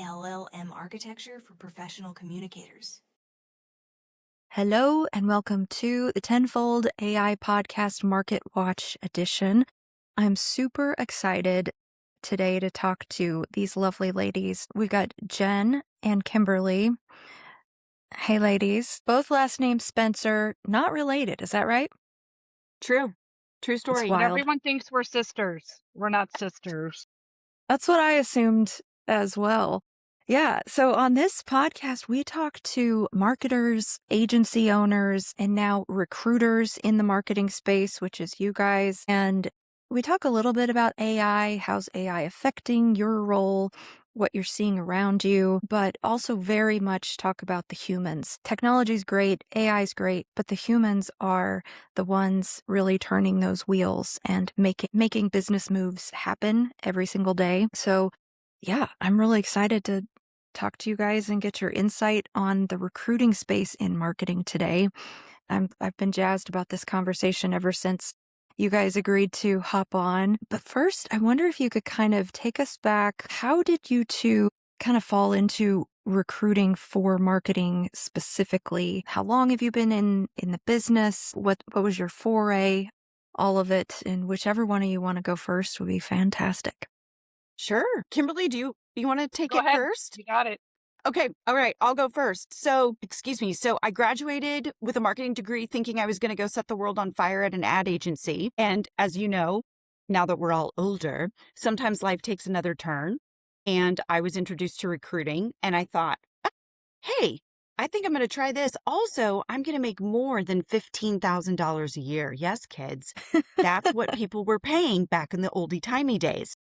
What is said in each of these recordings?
LLM architecture for professional communicators. Hello and welcome to the Tenfold AI Podcast Market Watch Edition. I'm super excited today to talk to these lovely ladies. We've got Jen and Kimberly. Hey, ladies. Both last names Spencer, not related. Is that right? True It's story. wild. Everyone thinks we're sisters. We're not sisters. That's what I assumed as well. Yeah. So on this podcast, we talk to marketers, agency owners, and now recruiters in the marketing space, which is you guys. And we talk a little bit about AI, how's AI affecting your role, what you're seeing around you, but also very much talk about the humans. Technology's great, AI's great, but the humans are the ones really turning those wheels and making business moves happen every single day. So yeah, I'm really excited to talk to you guys and get your insight on the recruiting space in marketing today. I've been jazzed about this conversation ever since you guys agreed to hop on. But first, I wonder if you could kind of take us back. How did you two kind of fall into recruiting for marketing specifically? How long have you been in the business? What was your foray? All of it, and whichever one of you want to go first would be fantastic. Sure. Kimberly, do you want to take Go it ahead. first? You got it. Okay. All right. I'll go first. So I graduated with a marketing degree thinking I was going to go set the world on fire at an ad agency. And as you know, now that we're all older, sometimes life takes another turn. And I was introduced to recruiting and I thought, hey, I think I'm going to try this. Also, I'm going to make more than $15,000 a year. Yes, kids. That's what people were paying back in the oldie-timey days.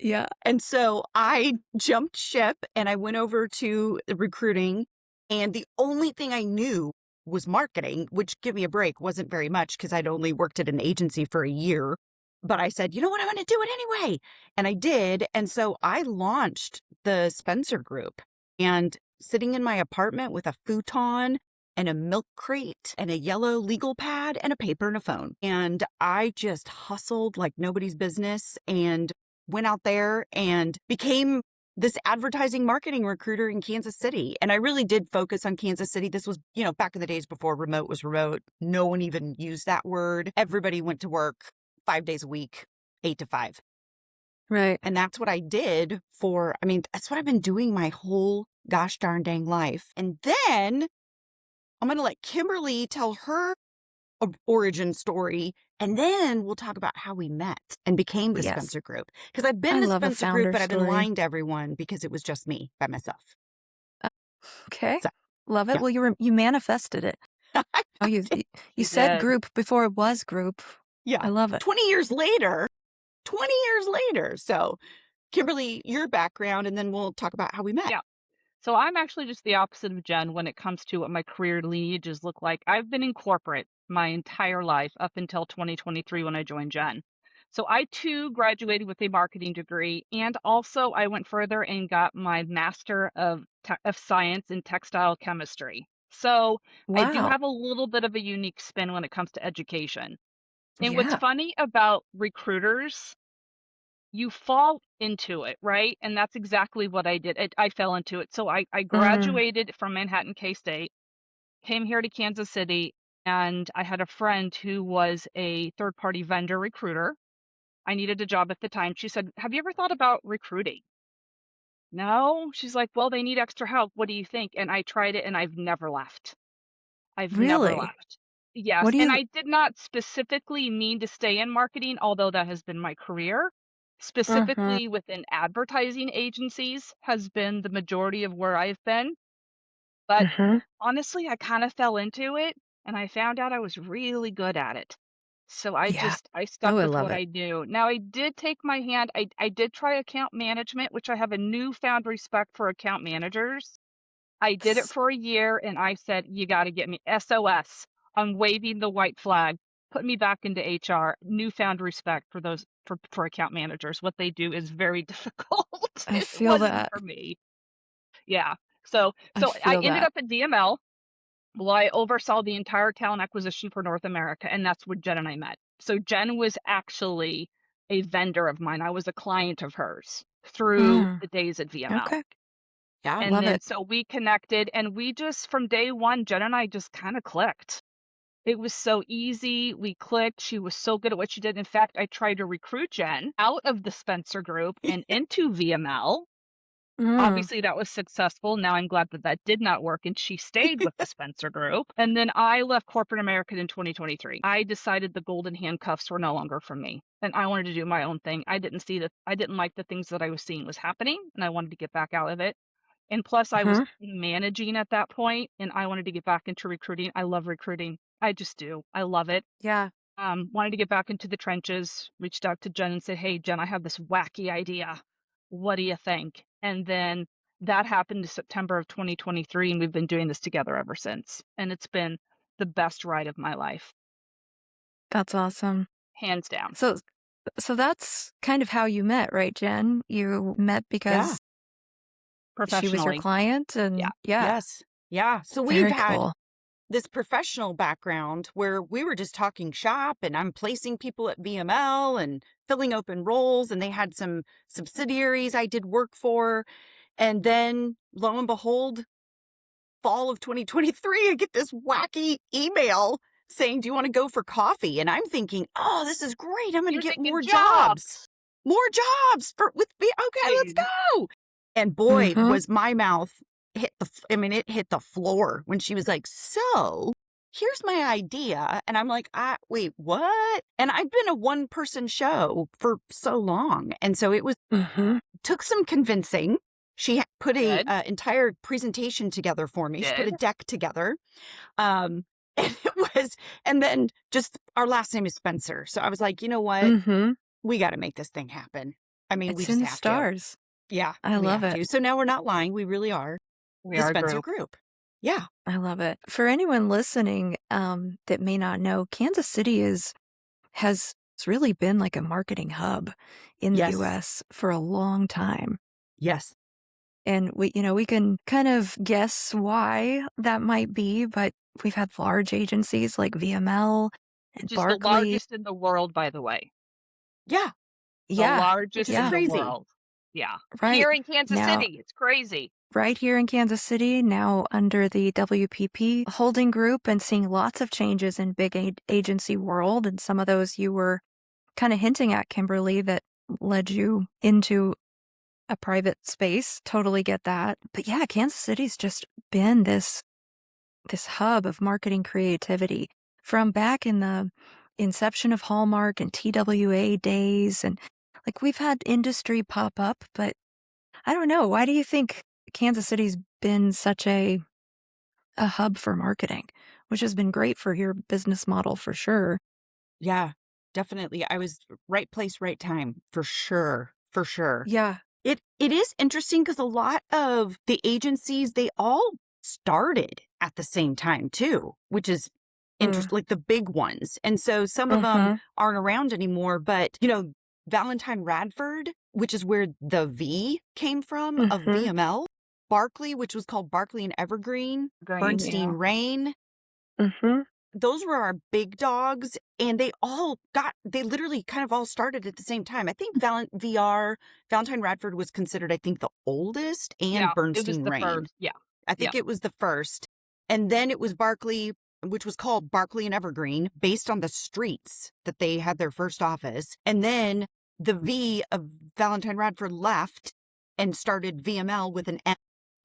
Yeah. And so I jumped ship and I went over to the recruiting, and the only thing I knew was marketing, which, give me a break, wasn't very much because I'd only worked at an agency for a year. But I said, you know what, I'm going to do it anyway. And I did. And so I launched the Spencer Group, and sitting in my apartment with a futon and a milk crate and a yellow legal pad and a paper and a phone. And I just hustled like nobody's business and went out there and became this advertising marketing recruiter in Kansas City. And I really did focus on Kansas City. This was, back in the days before remote was remote. No one even used that word. Everybody went to work 5 days a week, 8 to 5. Right. And that's what I did that's what I've been doing my whole gosh darn dang life. And then I'm going to let Kimberly tell her origin story, and then we'll talk about how we met and became the Spencer Group. Because I've been the Spencer Group, but I've been lying to everyone because it was just me by myself. Okay. So, love it. yeah. Well, you manifested it. You said did. group before it was group. Yeah. I love it. 20 years later. So, Kimberly, your background, and then we'll talk about how we met. Yeah. So I'm actually just the opposite of Jen when it comes to what my career lineages look like. I've been in corporate my entire life up until 2023 when I joined Jen. So I too graduated with a marketing degree, and also I went further and got my Master of Science in Textile Chemistry. So I do Wow. have a little bit of a unique spin when it comes to education. And what's Yeah. funny about recruiters, you fall into it, right? And that's exactly what I did. I fell into it. So I graduated from Manhattan K-State, came here to Kansas City, and I had a friend who was a third-party vendor recruiter. I needed a job at the time. She said, "Have you ever thought about recruiting?" No. She's like, "Well, they need extra help. What do you think?" And I tried it, and I've never left. I've never Really? left. Yes. What do And you? I did not specifically mean to stay in marketing, although that has been my career. Specifically within advertising agencies has been the majority of where I've been. But honestly, I kind of fell into it and I found out I was really good at it. So Yeah. I stuck Oh, I with love what it. I knew. Now I did take my hand. I did try account management, which I have a newfound respect for account managers. I did it for a year and I said, you got to get me SOS. I'm waving the white flag. Put me back into HR. Newfound respect for those for account managers. What they do is very difficult. I It feel wasn't that. for me. Yeah. So I I feel ended that. up at DML. Well, I oversaw the entire talent acquisition for North America, and that's where Jen and I met. So Jen was actually a vendor of mine. I was a client of hers through the days at VML. Okay. Yeah. And Love then it. so we connected and we just from day one, Jen and I just kind of clicked. It was so easy. We clicked. She was so good at what she did. In fact, I tried to recruit Jen out of the Spencer group and into VML. Mm. Obviously, that was successful. Now I'm glad that that did not work and she stayed with the Spencer group. And then I left corporate America in 2023. I decided the golden handcuffs were no longer for me and I wanted to do my own thing. I didn't like the things that I was seeing was happening and I wanted to get back out of it. And plus, I was Hmm. managing at that point, and I wanted to get back into recruiting. I love recruiting. I just do. I love it. Yeah. Wanted to get back into the trenches. Reached out to Jen and said, "Hey, Jen, I have this wacky idea. What do you think?" And then that happened in September of 2023, and we've been doing this together ever since. And it's been the best ride of my life, That's awesome. hands down, So, so that's kind of how you met, right, Jen? You met Yeah. because she was your professionally. client, Yeah. and yeah, Yes. Yeah. So we've very had cool. this professional background where we were just talking shop and I'm placing people at VML and filling open roles. And they had some subsidiaries I did work for. And then lo and behold, fall of 2023, I get this wacky email saying, "Do you want to go for coffee?" And I'm thinking, "Oh, this is great. I'm going to You're get thinking more jobs. jobs. More jobs for with me. Okay, let's Right. go." And boy, Mm-hmm. was my mouth it hit the floor when she was like, "So, here's my idea." And I'm like, wait, what?" And I've been a one-person show for so long. And so it was Mm-hmm. took some convincing. She put a Did. entire presentation together for me. She put Did. a deck together. Um, and it was, and then just our last name is Spencer. So I was like, you know what? Mm-hmm. We got to make this thing happen. I mean, we It's just in the have to. stars. Yeah, I we love have it. to. So now we're not lying. We really are We the are a Spencer group. Group. Yeah. I love it. For anyone listening, that may not know, Kansas City has really been like a marketing hub in the Yes. U.S. for a long time. Yes. And we can kind of guess why that might be, but we've had large agencies like VML and Which is the Barkley. largest in the world, by the way. Yeah. The Yeah, Which largest is in yeah, the crazy. world. Yeah. right. Here in Kansas Now, City, it's crazy. right here in Kansas City, now under the WPP holding group and seeing lots of changes in big agency world. And some of those you were kind of hinting at, Kimberly, that led you into a private space. Totally get that. But yeah, Kansas City's just been this hub of marketing creativity from back in the inception of Hallmark and TWA days. And like we've had industry pop up, but I don't know. Why do you think Kansas City's been such a hub for marketing, which has been great for your business model for sure? Yeah. Definitely. I was right place, right time for sure. For sure. Yeah. It is interesting because a lot of the agencies, they all started at the same time too, which is Mm. interesting, like the big ones. And so some of them Mm-hmm. aren't around anymore, but Valentine Radford, which is where the V came from of Mm-hmm. VML, Barkley, which was called Barkley and Evergreen, Green, Bernstein yeah. Rain, Mm-hmm. those were our big dogs, and they literally kind of all started at the same time. I think Valentine Radford was considered, I think, the oldest, and Yeah. It was Bernstein the Rain. first. Yeah. I Yeah. think it was the first. And then it was Barkley, which was called Barkley and Evergreen, based on the streets that they had their first office. And then the V of Valentine Radford left and started VML with an M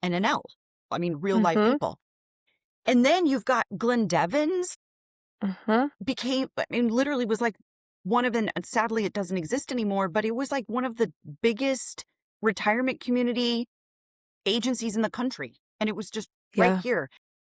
and an L. I mean, real life Mm-hmm. people. And then you've got Glenn Devins Mm-hmm. literally was like sadly it doesn't exist anymore, but it was like one of the biggest retirement community agencies in the country. And it was just right Yeah. here.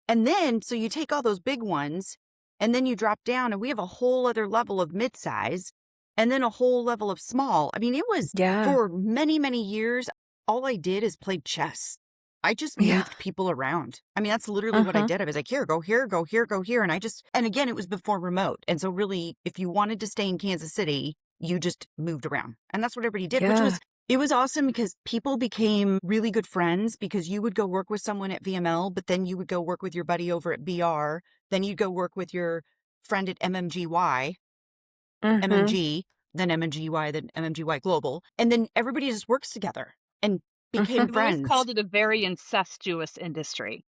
And then, so you take all those big ones and then you drop down and we have a whole other level of midsize and then a whole level of small. I mean, it was Yeah. for many, many years, all I did is play chess. I just Yeah. moved people around. I mean, that's literally what I Uh-huh. did. I was like, here, go here, go here, go here. And again, it was before remote. And so really, if you wanted to stay in Kansas City, you just moved around. And that's what everybody did, Yeah. it was awesome because people became really good friends because you would go work with someone at VML, but then you would go work with your buddy over at BR. Then you'd go work with your friend at MMGY, Mm-hmm. MMG, then MMGY, then MMGY Global. And then everybody just works together. And became I've always friends. called it a very incestuous industry.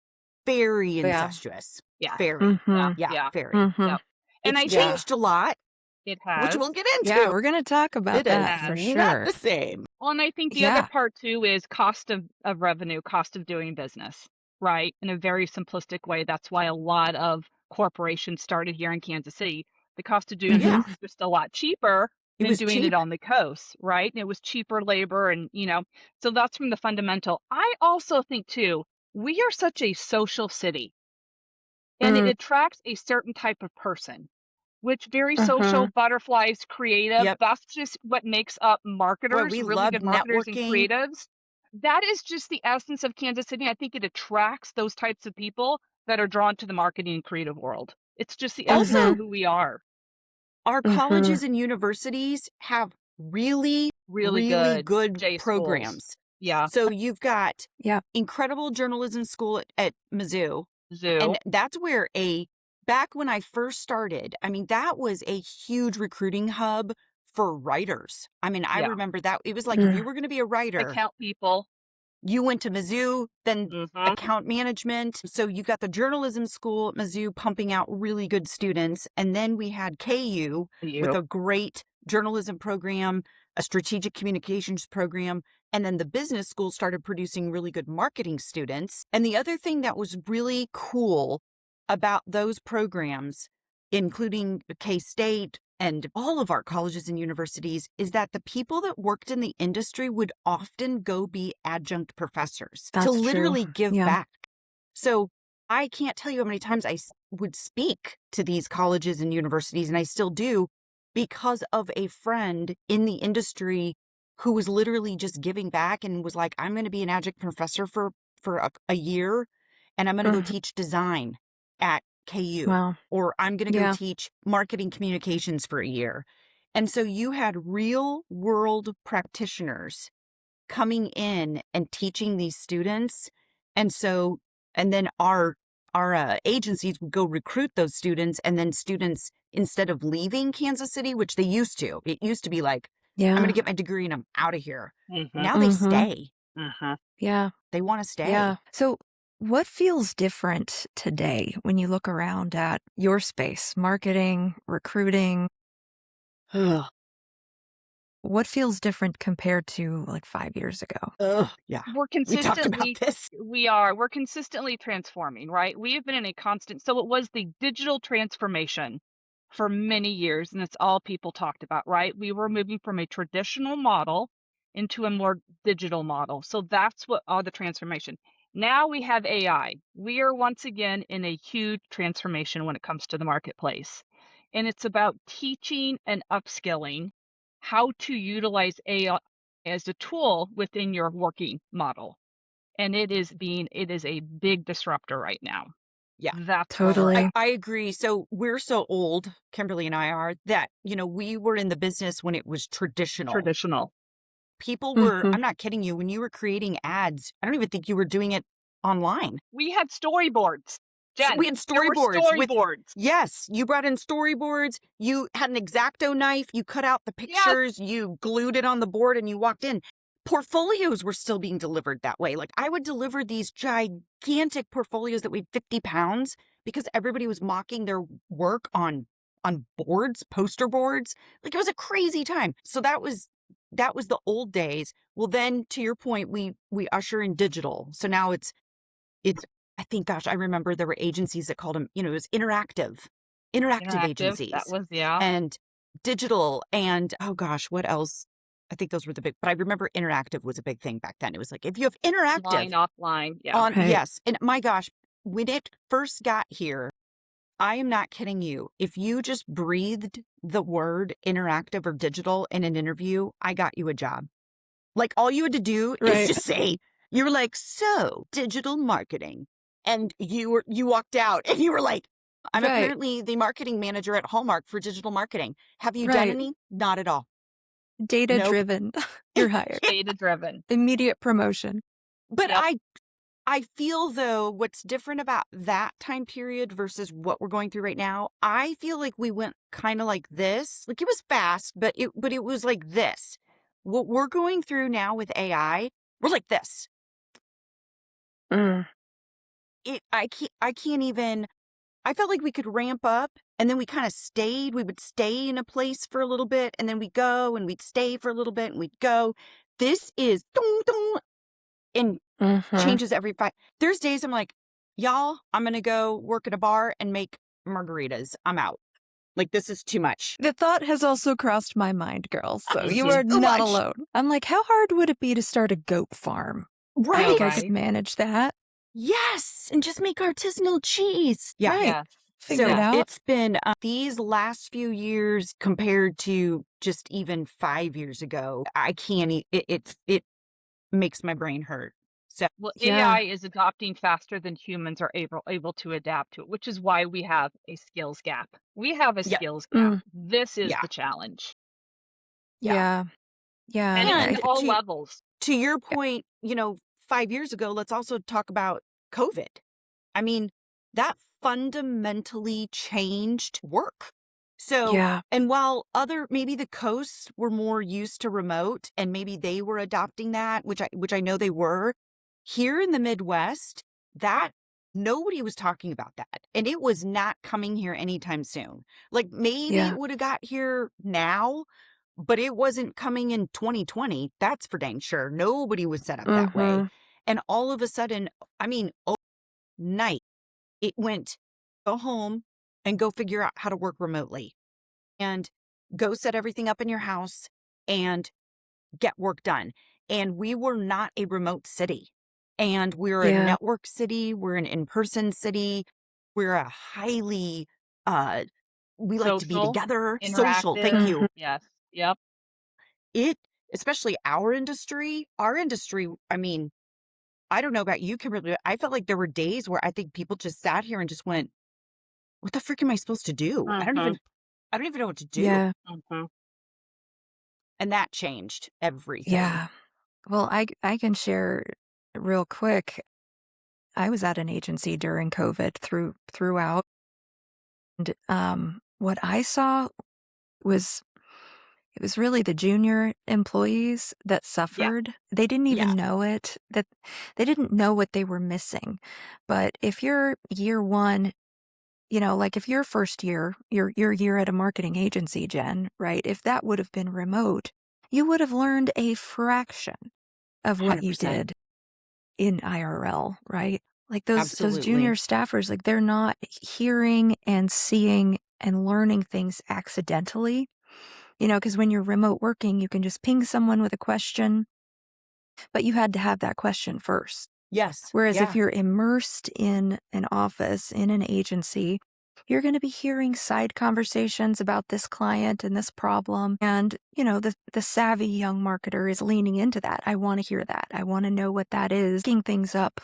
Very Yeah. incestuous. Yeah. Very. Mm-hmm. Yeah, Yeah. very. Mm-hmm. Yep. And It's I think changed a lot, it which has. we'll get Yeah, into. we're going to talk about It It is that has. for not sure. the same. Well, and I think the other Yeah. part too is cost of revenue, cost of doing business, right? In a very simplistic way. That's why a lot of corporations started here in Kansas City. The cost of doing Mm-hmm. Yeah, business is just a lot cheaper it than was doing it cheap. on the coast, right? And it was cheaper labor and, so that's from the fundamental. I also think too, we are such a social city and it Mm-hmm. attracts a certain type of person which very social, butterflies, creative. Yep. That's just what makes up Boy, marketers, we really love good marketers and networking. creatives. That is just the essence of Kansas City. I think it attracts those types of people that are drawn to the marketing and creative world. It's just the essence Also, of who we are. our Mm-hmm. colleges and universities have really, Really really good good J schools. programs. Yeah. So you've got Yeah. incredible journalism school at Mizzou. Zoo. And that's where back when I first started, I mean, that was a huge recruiting hub for writers. I mean, I Yeah. remember that. It was like if you were going to be a writer, Account people. you went to Mizzou, then Mm-hmm. account management. So you got the journalism school at Mizzou pumping out really good students. And then we had KU with a great journalism program, a strategic communications program. And then the business school started producing really good marketing students. And the other thing that was really cool about those programs, including K-State and all of our colleges and universities, is that the people that worked in the industry would often go be adjunct professors That's to true. literally give Yeah. back. So I can't tell you how many times I would speak to these colleges and universities, and I still do, because of a friend in the industry who was literally just giving back and was like, I'm going to be an adjunct professor for a year, and I'm going to go Mhm. teach design at KU, Wow. or I'm going to go Yeah. teach marketing communications for a year. And so you had real world practitioners coming in and teaching these students. And then our agencies would go recruit those students, and then students, instead of leaving Kansas City, which they used to, it used to be like, I'm Yeah. going to get my degree and I'm out of here. Mm-hmm. Now they Mhm. stay. Mm-hmm. Yeah. They want to stay. Yeah. So, what feels different today when you look around at your space, marketing, recruiting? Ugh. What feels different compared to like 5 years ago? Yeah. We're We talked about consistently this. we're consistently transforming, right? We have been in a constant, so it was the digital transformation for many years, and it's all people talked about, right? We were moving from a traditional model into a more digital model. So that's what all the transformation. Now we have AI. We are once again in a huge transformation when it comes to the marketplace. And it's about teaching and upskilling how to utilize AI as a tool within your working model. And it is a big disruptor right now. Yeah. That's where we're Totally. at. I agree. So we're so old, Kimberly and I are, that, we were in the business when it was traditional. Traditional. People were, Mhm. I'm not kidding you, when you were creating ads, I don't even think you were doing it online. We had storyboards. So Jen, we had there were storyboards with, storyboards. yes, you brought in storyboards, you had an X-Acto knife, you cut out the pictures, you glued it on the board, and you walked in. Portfolios were still being delivered that way. Like, I would deliver these gigantic portfolios that weighed 50 pounds because everybody was mocking their work on boards, poster boards. Like, it was a crazy time. So that was the old days. Well, then, to your point, we usher in digital. So now it's I think, gosh, I remember there were agencies that called them, it was interactive agencies. That was, yeah. And digital, and oh gosh, what else? I think those were the big, but I remember interactive was a big thing back then. It was like, if you have interactive Line, offline. Yeah. on, Right. yes. And my gosh, when it first got here, I am not kidding you. If you just breathed the word interactive or digital in an interview, I got you a job. Like, all you had to do is Right. just say, you were like, so digital marketing. And you walked out and you were like, I'm Right. apparently the marketing manager at Hallmark for digital marketing. Have you done Right. any? Not at all. Data Nope. driven. You're hired. Data driven. Immediate promotion. But Yep. I feel, though, what's different about that time period versus what we're going through right now, I feel like we went kind of like this. Like, it was fast, but it was like this. What we're going through now with AI We're like this. Mm. I can't even, I felt like we could ramp up and then we kind of stayed. We would stay in a place for a little bit and then we'd go and we'd stay for a little bit and we'd go. This is dong, dong, and Mhm. changes every five. There's days I'm like, y'all, I'm going to go work at a bar and make margaritas. I'm out. Like, this is too much. The thought has also crossed my mind, girls, so This you is are too not much. alone. I'm like, how hard would it be to start a goat farm? I Right? think I right. could manage that. Yes. And just make artisanal cheese. Yeah. Right. Yes. Figure it So out. it's been these last few years compared to just even 5 years ago. I can't. It makes my brain hurt. So Well, Yeah. AI is adopting faster than humans are able to adapt to it, which is why we have a skills gap. We have a yeah, skills gap. Mm. This is yeah, the challenge, yeah. Yeah. Yeah. and And in all to levels. your point, 5 years ago, let's also talk about COVID. I mean, that fundamentally changed work. So, Yeah. and while maybe the coasts were more used to remote and maybe they were adopting that, which I know they were, here in the Midwest, that nobody was talking about that. And it was not coming here anytime soon. Like maybe Yeah. it would have got here now, but it wasn't coming in 2020. That's for dang sure. Nobody was set up that way. Mhm. And all of a sudden, I mean, overnight, it went, go home and go figure out how to work remotely and go set everything up in your house and get work done. And we were not a remote city. And we're a Yeah. network city. We're an in-person city. We're a highly, uh, we like to be Social, together. Social. Thank interactive. Mhm. you. Yes. Yep. Especially our industry, I mean, I don't know about you, Kimberly, but I felt like there were days where I think people just sat here and just went, what the frick am I supposed to do? I don't Mm-hmm. even know what to do. Yeah. Mm-hmm. And that changed everything. Yeah. Well, I can share real quick. I was at an agency during COVID throughout, and what I saw was it was really the junior employees that Yeah. suffered. They didn't Yeah. even know it, that they didn't know what they were missing. But if you're year one, like if your first year, your year at a marketing agency, Jen, right? If that would have been remote, you would have learned a fraction of what you 100%. did in IRL, right? Like those Absolutely. junior staffers, like they're not hearing and seeing and learning things accidentally. Because when you're remote working, you can just ping someone with a question, but you had to have that question first. Yes. Whereas if Yeah. you're immersed in an office, in an agency, you're going to be hearing side conversations about this client and this problem. And, the savvy young marketer is leaning into that. I want to hear that. I want to know what that is. Picking things up,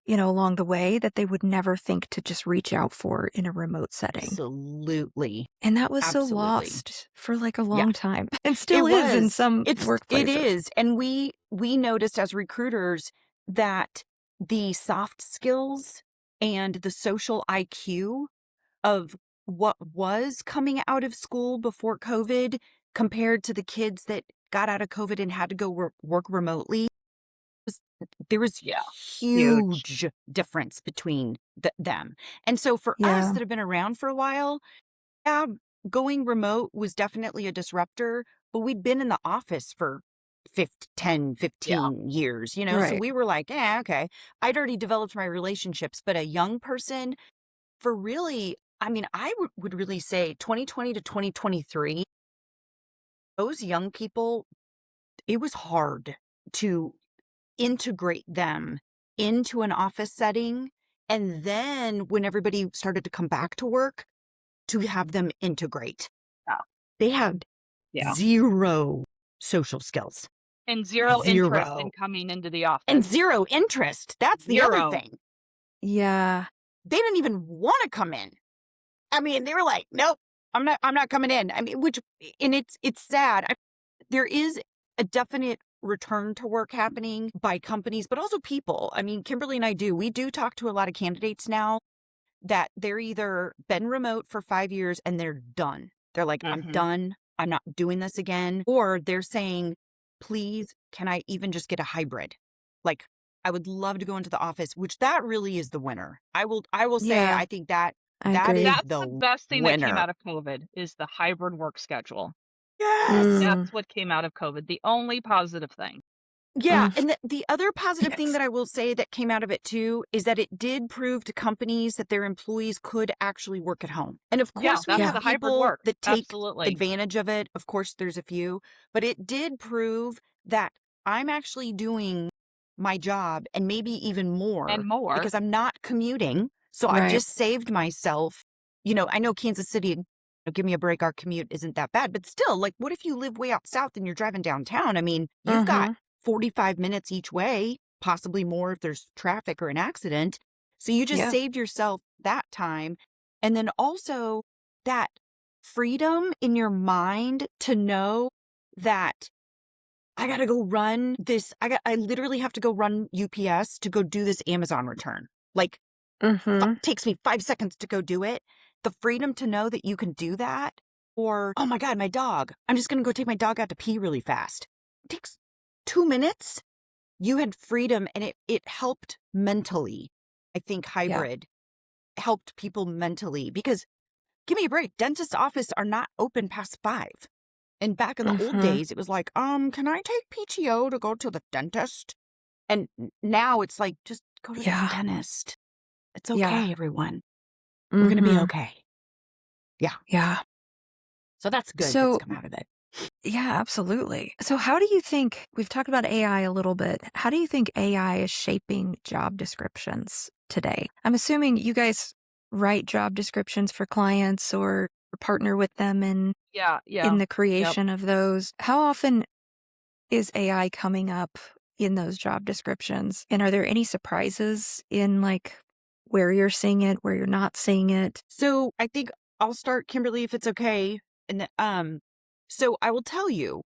along the way that they would never think to just reach out for in a remote setting. Absolutely. And that was so Absolutely. lost for like a Yeah. long time and still It is in was. some It workplaces. is. And we noticed as recruiters that the soft skills and the social IQ of what was coming out of school before COVID compared to the kids that got out of COVID and had to go work remotely, there was Yeah. huge difference between them. And so for us Yeah. that have been around for a while, yeah, going remote was definitely a disruptor, but we'd been in the office for 10, 15 years, so Right. we were like, yeah, okay. I'd already developed my relationships, but a young person for really, I mean, I would really say 2020 to 2023, those young people, it was hard to integrate them into an office setting. And then when everybody started to come back to work, to have them integrate. Yeah. They had Yeah. zero social skills. And zero interest in Zero. coming into the office. And zero interest. That's the other Zero. thing. Yeah. They didn't even want to come in. I mean, they were like, nope, I'm not coming in. I mean, and it's sad. There is a definite return to work happening by companies, but also people. I mean, Kimberly and we do talk to a lot of candidates now that they're either been remote for 5 years and they're done. They're like, I'm Mhm. done. I'm not doing this again. Or they're saying, please, can I even just get a hybrid? Like, I would love to go into the office, which that really is the winner. I will say, Yeah, I think that I that agree. is That's the the best thing that came winner. out of COVID is the hybrid work schedule. Yes. Mm, That's what came out of COVID, the only positive thing. Yeah, mm, and the other positive thing yes. that I will say that came out of it too is that it did prove to companies that their employees could actually work at home. And of Yeah, course, we that's Yeah. have the hybrid people work. that take Absolutely. advantage of it. Of course, there's a few, but it did prove that I'm actually doing my job and maybe even And more more. because I'm not commuting. So I've Right. just saved myself. I know Kansas City, give me a break, our commute isn't that bad, but still, like, what if you live way out south and you're driving downtown? I mean, you've got Mm-hmm. 45 minutes each way, possibly more if there's traffic or an accident. So you just Yeah. saved yourself that time. And then also that freedom in your mind to know that I got to go run this. I literally have to go run UPS to go do this Amazon return. Like, Mm-hmm. takes me 5 seconds to go do it. The freedom to know that you can do that. Or, oh my God, my dog. I'm just going to go take my dog out to pee really fast. It takes 2 minutes. You had freedom and it helped mentally. I think Yeah. hybrid helped people mentally because give me a break. Dentist office are not open past 5. And back in the old Mm-hmm. days, it was like, can I take PTO to go to the dentist? And now it's like, just go to the Yeah. dentist. It's Yeah. okay, everyone. We're going to be Mm-hmm. okay. Yeah. Yeah. So that's good that's So, come out of it. yeah, absolutely. So, how do you think we've talked about AI a little bit? How do you think AI is shaping job descriptions today? I'm assuming you guys write job descriptions for clients or partner with them Yeah, in yeah. the Yep. creation of those. How often is AI coming up in those job descriptions? And are there any surprises in like where you're seeing it, where you're not seeing it? So I think I'll start, Kimberly, if it's okay. So I will tell you,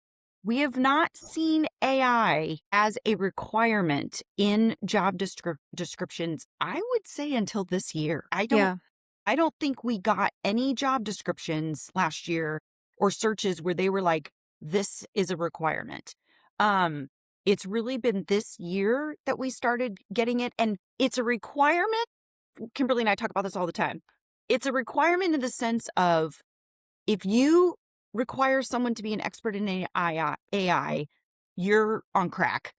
we have not seen AI as a requirement in job descriptions, I would say until this year. Yeah. I don't think we got any job descriptions last year or searches where they were like, this is a requirement. Um, it's really been this year that we started getting it. And it's a requirement. Kimberly and I talk about this all the time. It's a requirement in the sense of if you require someone to be an expert in AI, you're on crack.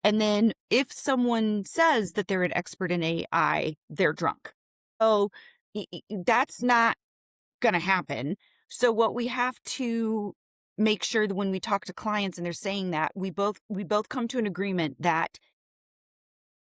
And then if someone says that they're an expert in AI, they're drunk. So that's not going to happen. So what we have to make sure that when we talk to clients and they're saying that, we both come to an agreement that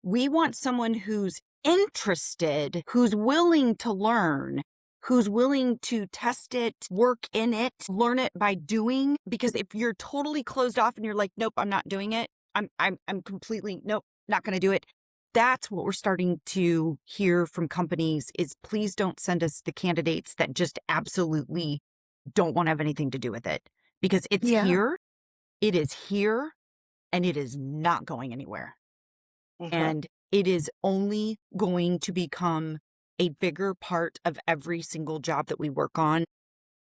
we want someone who's interested, who's willing to learn, who's willing to test it, work in it, learn it by doing. Because if you're totally closed off and you're like, nope, I'm not doing it. I'm completely, nope, not going to do it. That's what we're starting to hear from companies is please don't send us the candidates that just absolutely don't want to have anything to do with it because it's Yeah. here. It is here and it is not going anywhere. And it is only going to become a bigger part of every single job that we work on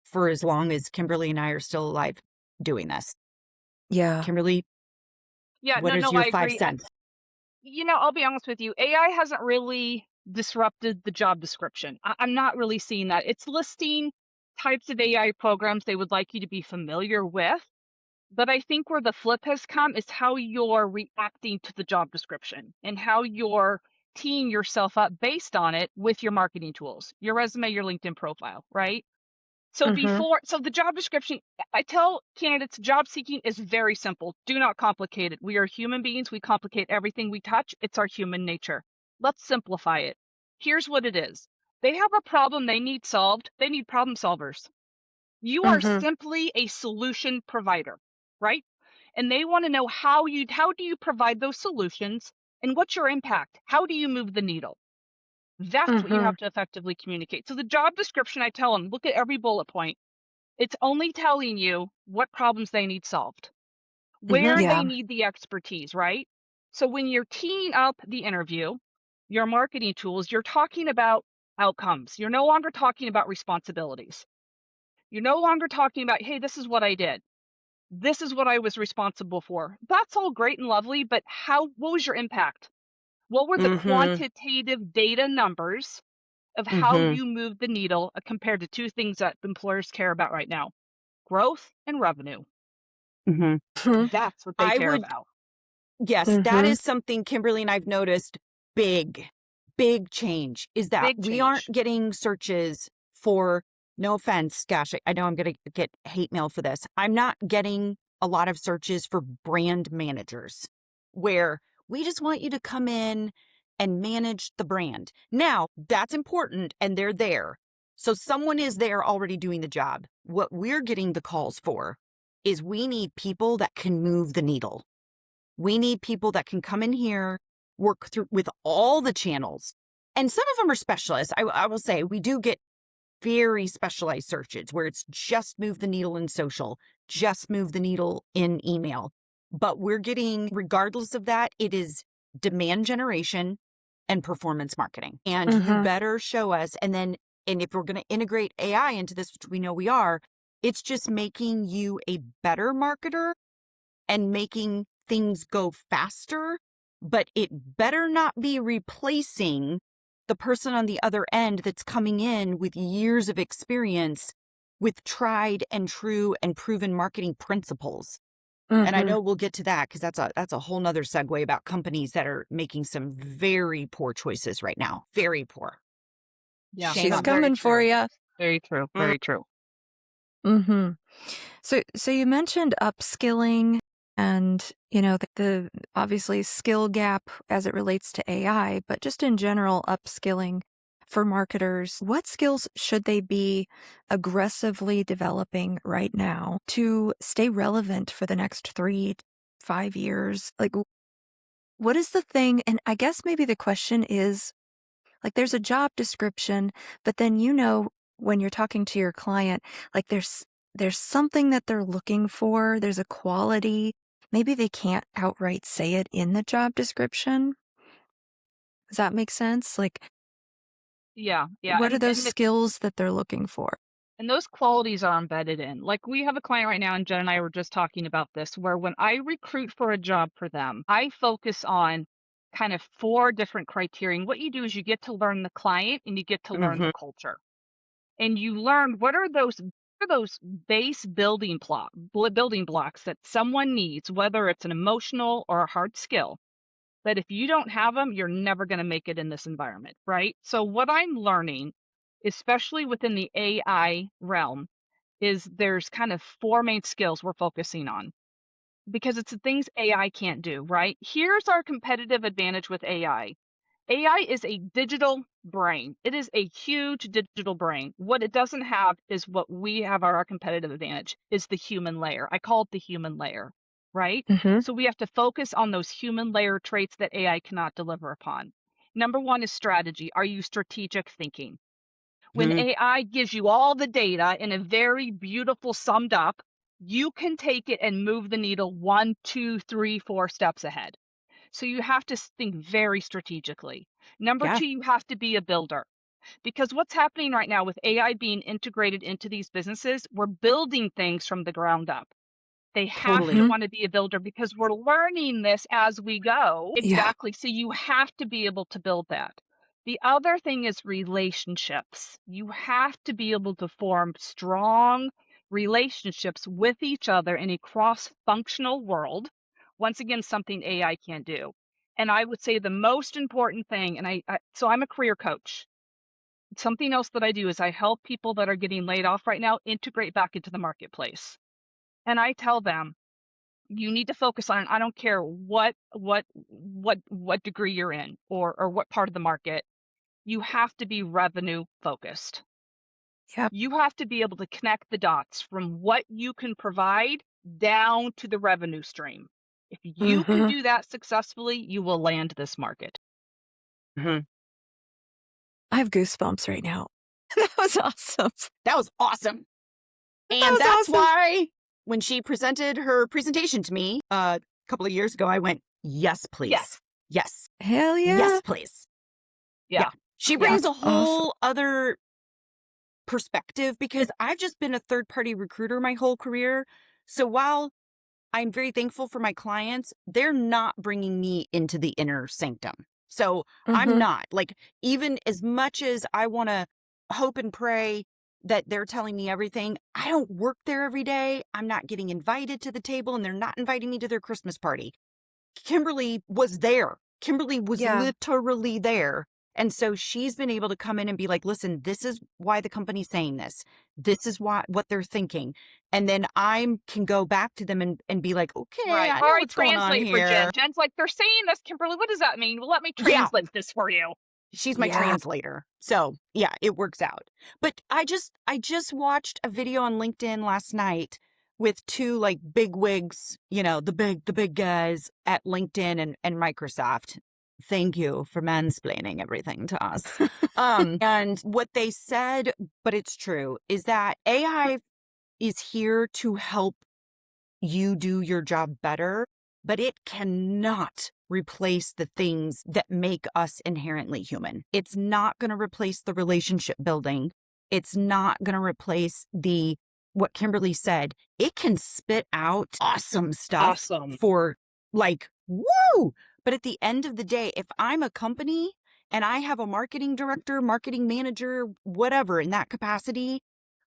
for as long as Kimberly and I are still alive doing this. Yeah. Kimberly, Yeah, what no, is no, your I five agree. cents? I'll be honest with you. AI hasn't really disrupted the job description. I'm not really seeing that. It's listing types of AI programs they would like you to be familiar with. But I think where the flip has come is how you're reacting to the job description and how you're teeing yourself up based on it with your marketing tools, your resume, your LinkedIn profile, right? So Mm-hmm. the job description, I tell candidates job seeking is very simple. Do not complicate it. We are human beings. We complicate everything we touch. It's our human nature. Let's simplify it. Here's what it is. They have a problem they need solved. They need problem solvers. You are Mm-hmm. simply a solution provider, right? And they want to know how do you provide those solutions and what's your impact? How do you move the needle? That's what you Mm-hmm. have to effectively communicate. So the job description, I tell them, look at every bullet point. It's only telling you what problems they need solved, Mm-hmm. where they Yeah. need the expertise, right? So when you're teeing up the interview, your marketing tools, you're talking about outcomes. You're no longer talking about responsibilities. You're no longer talking about, hey, this is what I did. This is what I was responsible for. That's all great and lovely, but what was your impact? What were the Mm-hmm. quantitative data numbers of how Mm-hmm. you moved the needle compared to two things that employers care about right now? Growth and revenue. Mm-hmm. That's what they I care would, about. yes, that Mm-hmm. is something Kimberly and I've noticed big, big change is that Big we aren't change. getting searches for, no offense, gosh, I know I'm going to get hate mail for this. I'm not getting a lot of searches for brand managers where we just want you to come in and manage the brand. Now, that's important and they're there. So someone is there already doing the job. What we're getting the calls for is we need people that can move the needle. We need people that can come in here, work through with all the channels. And some of them are specialists. I will say we do get very specialized searches where it's just move the needle in social, just move the needle in email. But we're getting, regardless of that, it is demand generation and performance marketing. And you Mm-hmm. better show us. And if we're going to integrate AI into this, which we know we are, it's just making you a better marketer and making things go faster, but it better not be replacing the person on the other end that's coming in with years of experience with tried and true and proven marketing principles. And I Mm-hmm. know we'll get to that because that's a whole nother segue about companies that are making some very poor choices right now. Very poor. Yeah, Shame She's on not them. very coming for true. you. Very true. Mm, Very true. Mm-hmm. So you mentioned upskilling and, the obviously skill gap as it relates to AI, but just in general, upskilling for marketers. What skills should they be aggressively developing right now to stay relevant for the next 3 to 5 years? Like, what is the thing? And I guess maybe the question is, like, there's a job description, but then, when you're talking to your client, like there's something that they're looking for, there's a quality. Maybe they can't outright say it in the job description. Does that make sense? Like, Yeah, yeah. what are And those and skills that they're looking for? and those qualities are embedded in. Like we have a client right now, and Jen and I were just talking about this, where when I recruit for a job for them, I focus on kind of 4 different criteria. And what you do is you get to learn the client and you get to learn the mhm. culture. And you learn what are those base building blocks that someone needs, whether it's an emotional or a hard skill. That if you don't have them, you're never going to make it in this environment, right? So what I'm learning, especially within the AI realm, is there's kind of 4 main skills we're focusing on because it's the things AI can't do, right? Here's our competitive advantage with AI. AI is a digital brain. It is a huge digital brain. What it doesn't have is what we have our competitive advantage is the human layer. I call it the human layer, right? Mm-hmm. So we have to focus on those human layer traits that AI cannot deliver upon. Number 1 is strategy. Are you strategic thinking? When Mhm. AI gives you all the data in a very beautiful summed up, you can take it and move the needle 1, 2, 3, 4 steps ahead. So you have to think very strategically. Number Yeah, 2, you have to be a builder because what's happening right now with AI being integrated into these businesses, we're building things from the ground up. They have to totally. Mm-hmm. want to be a builder because we're learning this as we go. Yeah. Exactly. So you have to be able to build that. The other thing is relationships. You have to be able to form strong relationships with each other in a cross functional world. Once again, something AI can't do. And I would say the most important thing, and so I'm a career coach. Something else that I do is I help people that are getting laid off right now integrate back into the marketplace. And I tell them, you need to focus on, I don't care what degree you're in or what part of the market, you have to be revenue focused. Yep. You have to be able to connect the dots from what you can provide down to the revenue stream. If you can Mm-hmm. do that successfully, you will land this market. Mhm. I have goosebumps right now. That was awesome. That was awesome. That And was that's awesome. why when she presented her presentation to me a couple of years ago, I went, yes, please. Yes. Yes. Hell yeah. Yes, please. Yeah. She Yeah. brings a That's awesome. whole other perspective because I've just been a third party recruiter my whole career. So while I'm very thankful for my clients. They're not bringing me into the inner sanctum. So I'm not like, even as much as I want to hope and pray that they're telling me everything, I don't work there every day. I'm not getting invited to the table, and they're not inviting me to their Christmas party. Kimberly was there. Kimberly was Yeah. literally there. And so she's been able to come in and be like, listen, this is why the company's saying this. This is what they're thinking. And then I can go back to them and be like, okay, Right. I All know right, what's going on translate for here. Jen. Jen's like, they're saying this, Kimberly. What does that mean? Well, let me Yeah. translate this for you. She's my Yeah. translator. So yeah, it works out. But I just watched a video on LinkedIn last night with two like big wigs, the big guys at LinkedIn and Microsoft. Thank you for mansplaining everything to us. And what they said, but it's true, is that AI is here to help you do your job better, but it cannot replace the things that make us inherently human. It's not going to replace the relationship building. It's not going to replace what Kimberly said. It can spit out awesome stuff for like, woo! But at the end of the day, if I'm a company and I have a marketing director, marketing manager, whatever in that capacity,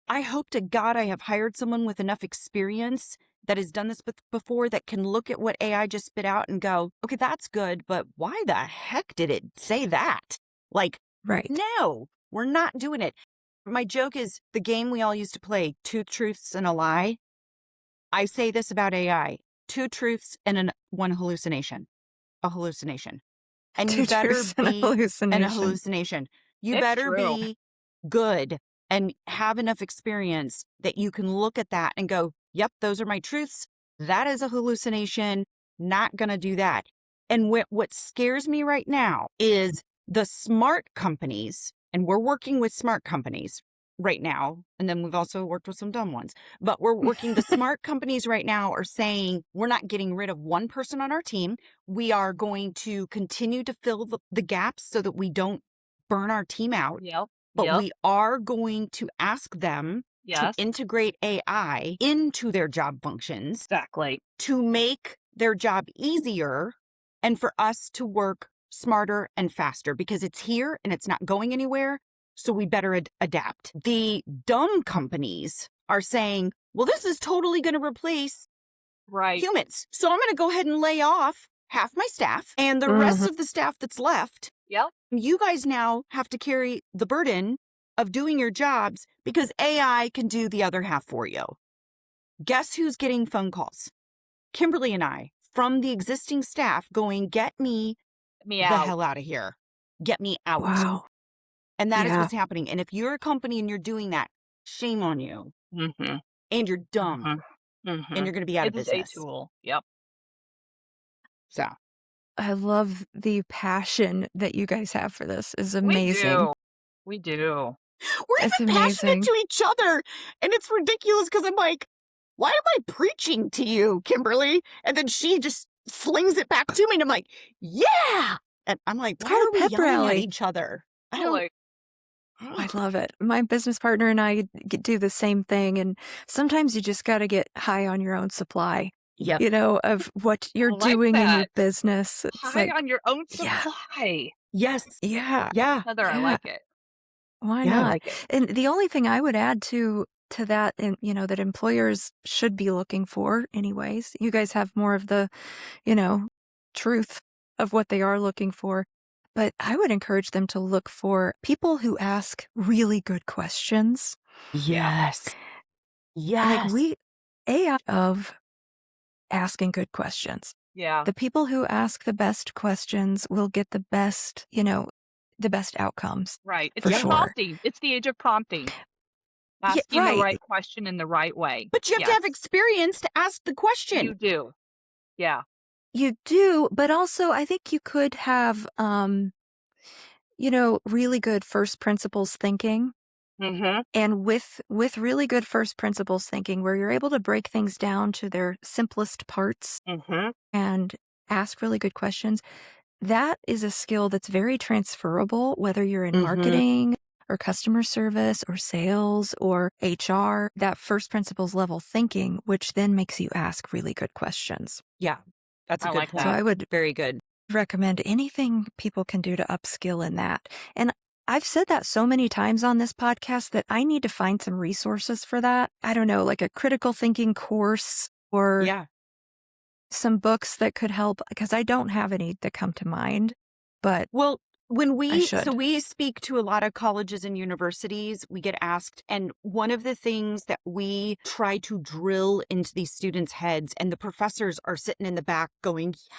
I hope to God I have hired someone with enough experience that has done this before that can look at what AI just spit out and go, okay, that's good, but why the heck did it say that? Like, Right. no, we're not doing it. My joke is the game we all used to play, 2 truths and a lie. I say this about AI, 2 truths and one hallucination. A hallucination. And you 2 better truths and a be hallucination. a hallucination. You It's better true. be good and have enough experience that you can look at that and go, yep, those are my truths. That is a hallucination. Not going to do that. And what scares me right now is the smart companies, and we're working with smart companies right now. And then we've also worked with some dumb ones, but we're working, the smart companies right now are saying, we're not getting rid of one person on our team. We are going to continue to fill the gaps so that we don't burn our team out. Yep. But Yep. we are going to ask them to Yes. integrate AI into their job functions Exactly. to make their job easier and for us to work smarter and faster, because it's here and it's not going anywhere. So we better adapt. The dumb companies are saying, well, this is totally going to replace Right. humans. So I'm going to go ahead and lay off half my staff, and the rest of the staff that's left, Yep. you guys now have to carry the burden of doing your jobs because AI can do the other half for you. Guess who's getting phone calls? Kimberly and I, from the existing staff, going, get me Me the out. hell out of here. Get me out. Wow. And that is Yeah. what's happening. And if you're a company and you're doing that, shame on you. Mm-hmm. And you're dumb. Mm-hmm. And you're going to be out of It is business. a tool. Yep. So I love the passion that you guys have for this. It's amazing. We do. we're It's even passionate amazing. to each other. And it's ridiculous because I'm like, why am I preaching to you, Kimberly? And then she just slings it back to me. And I'm like, yeah. And I'm like, It's why called are a we pep yelling at rally. each other? I I'm don't. like, I love it. My business partner and I do the same thing. And sometimes you just got to get high on your own supply, Yep. of what you're like doing in your that. business. It's High like, on your own yeah, supply. Yes. yeah, Yeah. Heather, I yeah. like it. Why Yeah. I not? like it. And the only thing I would add to that, and that employers should be looking for, anyways. You guys have more of the, truth of what they are looking for. But I would encourage them to look for people who ask really good questions. Yes. Like Yes. AI of asking good questions. Yeah. The people who ask the best questions will get the best, the best outcomes. Right. It's For the sure. prompting. It's the age of prompting. Yeah, Asking the right. right question in the right way. But you have to Yes. have experience to ask the question. You do. Yeah. You do, but also I think you could have, really good first principles thinking. Mm-hmm. And with really good first principles thinking, where you're able to break things down to their simplest parts Mm-hmm. and ask really good questions, that is a skill that's very transferable, whether you're in Mhm. marketing, or customer service or sales or HR, that first principles level thinking, which then makes you ask really good questions. Yeah, that's a I good like point. So that. I would Very good. recommend anything people can do to upskill in that. And I've said that so many times on this podcast that I need to find some resources for that. I don't know, like a critical thinking course or Yeah. some books that could help, because I don't have any that come to mind, but Well, I should. we speak to a lot of colleges and universities, we get asked, and one of the things that we try to drill into these students' heads, and the professors are sitting in the back going, yeah.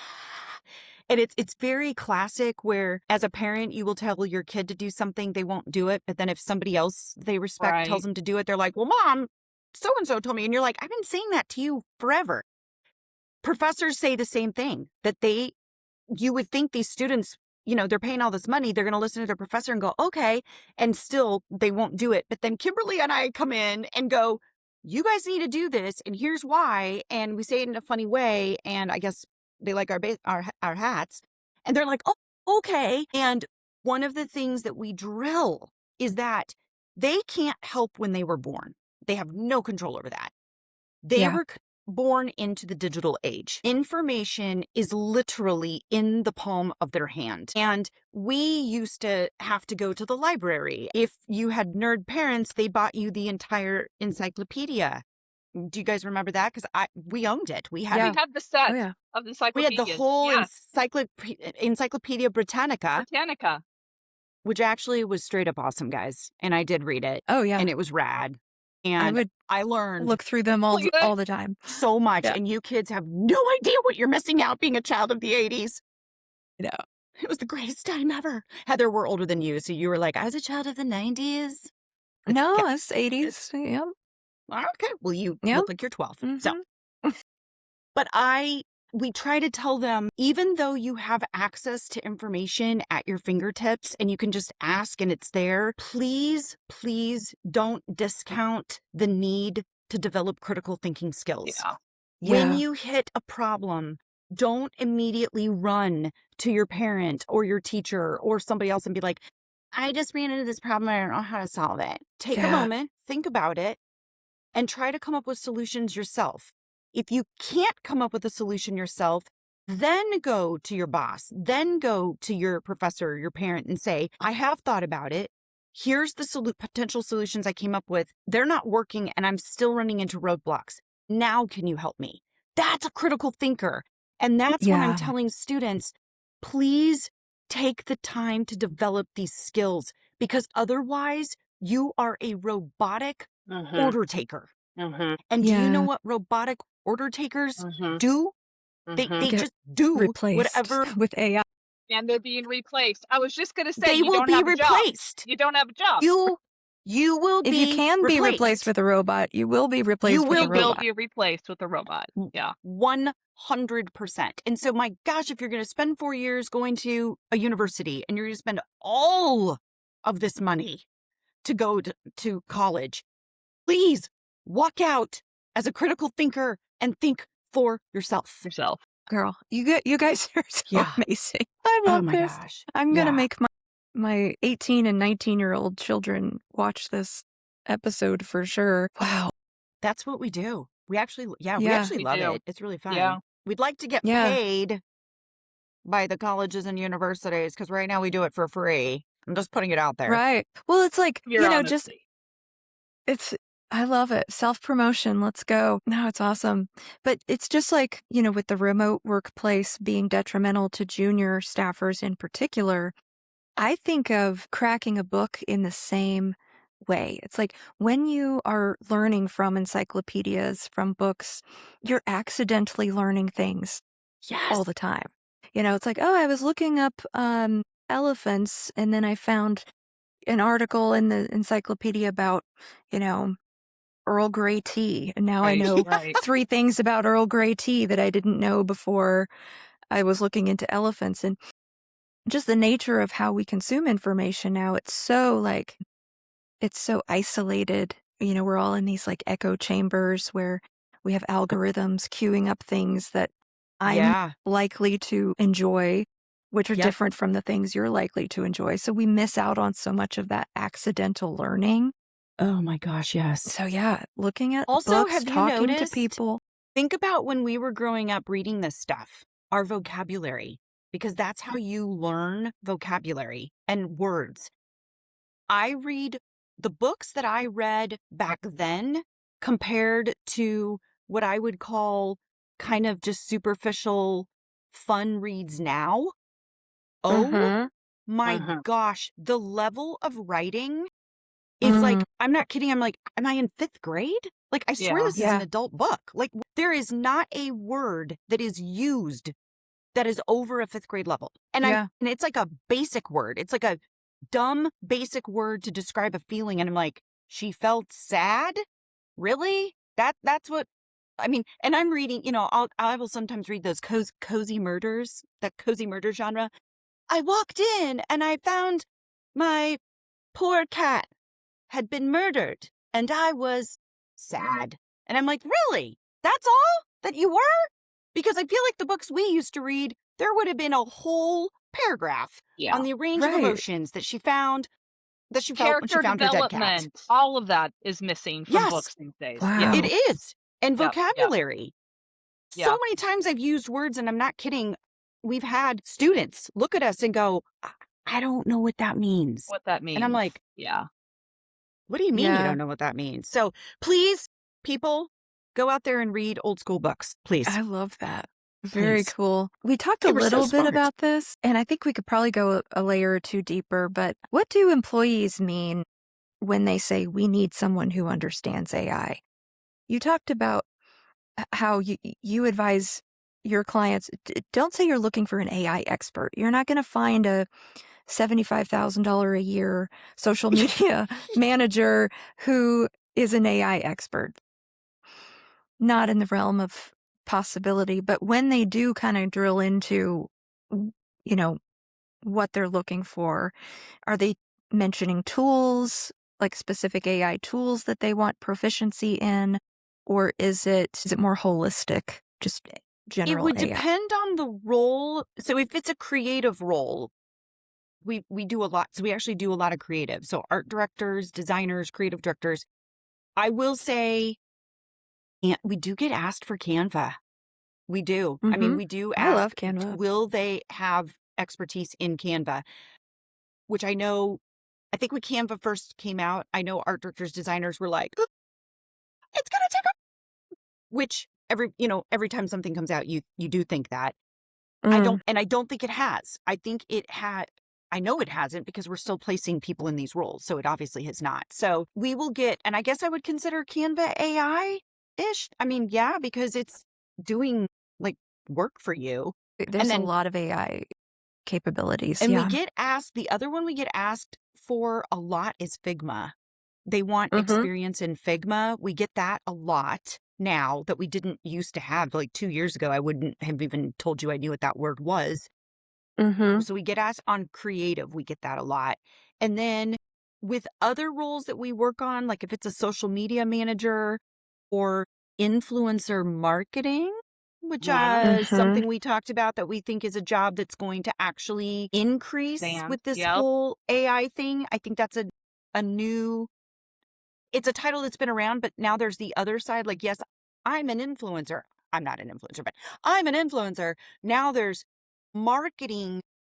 And it's very classic where as a parent, you will tell your kid to do something, they won't do it. But then if somebody else they respect tells Right. them to do it, they're like, well, mom, so-and-so told me. And you're like, I've been saying that to you forever. Professors say the same thing, that you would think these students, they're paying all this money, they're going to listen to their professor and go, okay, and still they won't do it. But then Kimberly and I come in and go, you guys need to do this, and here's why. And we say it in a funny way, and I guess they like our hats, and they're like, oh, okay. And one of the things that we drill is that they can't help when they were born. They have no control over that. They Yeah. were born into the digital age. Information is literally in the palm of their hand. And we used to have to go to the library. If you had nerd parents, they bought you the entire encyclopedia. Do you guys remember that? Because we owned it. We had Yeah. We have the set Oh, yeah. of the we had the encyclopedias. whole Yeah, Encyclopedia Britannica, Britannica. which actually was straight up awesome, guys. And I did read it, Oh, yeah. and it was rad. I And would I learned look through them all the time. so much. Yeah. And you kids have no idea what you're missing out being a child of the 80s. You know. It was the greatest time ever. Heather, we're older than you. So you were like, I was a child of the 90s. No, Yeah. it's 80s. Yeah. Okay. Well, you Yeah. look like you're 12. So, Mm-hmm. but we try to tell them, even though you have access to information at your fingertips and you can just ask and it's there, please, please don't discount the need to develop critical thinking skills. Yeah. When Yeah. you hit a problem, don't immediately run to your parent or your teacher or somebody else and be like, I just ran into this problem. I don't know how to solve it. Take a Yeah. moment, think about it, and try to come up with solutions yourself. If you can't come up with a solution yourself, then go to your boss, then go to your professor, your parent, and say, I have thought about it. Here's the potential solutions I came up with. They're not working and I'm still running into roadblocks. Now can you help me? That's a critical thinker. And that's when I'm Yeah. telling students, please take the time to develop these skills, because otherwise you are a robotic Mm-hmm. order taker. Mm-hmm. And do you know Yeah. what robotic order takers Mm-hmm. do? They Mm-hmm. Get just do replaced whatever. with AI. And they're being replaced. I was just going to say, They you will don't be have a job. replaced. You don't have a job. You will If you be can be replaced with a robot, you will be replaced with will a You will robot. be replaced with a robot. Yeah. 100%. And so, my gosh, if you're going to spend 4 years going to a university and you're going to spend all of this money to go to college, please walk out as a critical thinker and think for yourself. Yourself. Girl, you guys are so Yeah. amazing. I Oh love my this. gosh. I'm going to Yeah. make my 18 and 19-year-old children watch this episode for sure. Wow. That's what we do. We actually Yeah. love do. it. It's really fun. Yeah. We'd like to get Yeah. paid by the colleges and universities, because right now we do it for free. I'm just putting it out there. Right. Well, it's like, Your just honesty. I love it. Self-promotion. Let's go. No, it's awesome. But it's just like, with the remote workplace being detrimental to junior staffers in particular, I think of cracking a book in the same way. It's like when you are learning from encyclopedias, from books, you're accidentally learning things all Yes. the time. It's like, oh, I was looking up elephants, and then I found an article in the encyclopedia about, Earl Grey tea. And now I Right. know Right. 3 things about Earl Grey tea that I didn't know before I was looking into elephants. And just the nature of how we consume information now, it's so isolated. We're all in these like echo chambers where we have algorithms queuing up things that I'm Yeah. likely to enjoy which are Yep. different from the things you're likely to enjoy. So we miss out on so much of that accidental learning. Oh my gosh, yes. So yeah, looking at Also, books, have you talking to noticed? people. Think about when we were growing up reading this stuff, our vocabulary, because that's how you learn vocabulary and words. I read the books that I read back then compared to what I would call kind of just superficial fun reads now. Oh Mhm. my Mhm. gosh, the level of writing is like, I'm not kidding. I'm like, am I in 5th grade? Like, I swear Yeah. this is an adult book. Like, there is not a word that is used that is over a 5th grade level. And Yeah. and it's like a basic word. It's like a dumb basic word to describe a feeling. And I'm like, she felt sad? Really? That's what I mean, and I'm reading, I will sometimes read those cozy murders, that cozy murder genre. I walked in and I found my poor cat had been murdered and I was sad. And I'm like, really? That's all that you were? Because I feel like the books we used to read, there would have been a whole paragraph Yeah. on the range of Right. emotions that she felt when she Character found her dead cat. development, all of that is missing from Yes, books these days. Wow. it is. And Yep. vocabulary. So Yep. many times I've used words, and I'm not kidding. We've had students look at us and go, I don't know what that means. What that means. And I'm like, yeah. what do you mean you Yeah. don't know what that means? So please, people, go out there and read old school books, please. I love that. Very Please. cool. We talked They a were so little bit smart. about this, and I think we could probably go a layer or two deeper, but what do employees mean when they say we need someone who understands AI? You talked about how you advise your clients, don't say you're looking for an AI expert. You're not going to find a $75,000 a year social media manager who is an AI expert. Not in the realm of possibility, but when they do kind of drill into, you know, what they're looking for, are they mentioning tools, like specific AI tools that they want proficiency in, or is it more holistic, just It general would AI? depend on the role. So if it's a creative role, we do a lot. So we actually do a lot of creative. So art directors, designers, creative directors. I will say, we do get asked for Canva. We do. I mean, Mhm. we do I love ask, Canva. will they have expertise in Canva? Which I think when Canva first came out, I know art directors, designers were like, "Oh, it's going to take a," which every time something comes out, you do think that. I don't think it has. I think it had. I know it hasn't because we're still placing people in these roles. So it obviously has not. So we will get, and I guess I would consider Canva AI-ish. I mean, yeah, because it's doing like work for you. There's a then- lot of AI capabilities. And Yeah. we get asked, the other one we get asked for a lot is Figma. They want Mhm. experience in Figma. We get that a lot now that we didn't used to have. Like 2 years ago, I wouldn't have even told you I knew what that word was. Mhm. So we get asked on creative, we get that a lot. And then with other roles that we work on, like if it's a social media manager or influencer marketing, which is Mhm. something we talked about that we think is a job that's going to actually increase Damn. with this Yep. whole AI thing. I think that's a new, it's a title that's been around, but now there's the other side. Like, yes, I'm an influencer. I'm not an influencer, but I'm an influencer. Now there's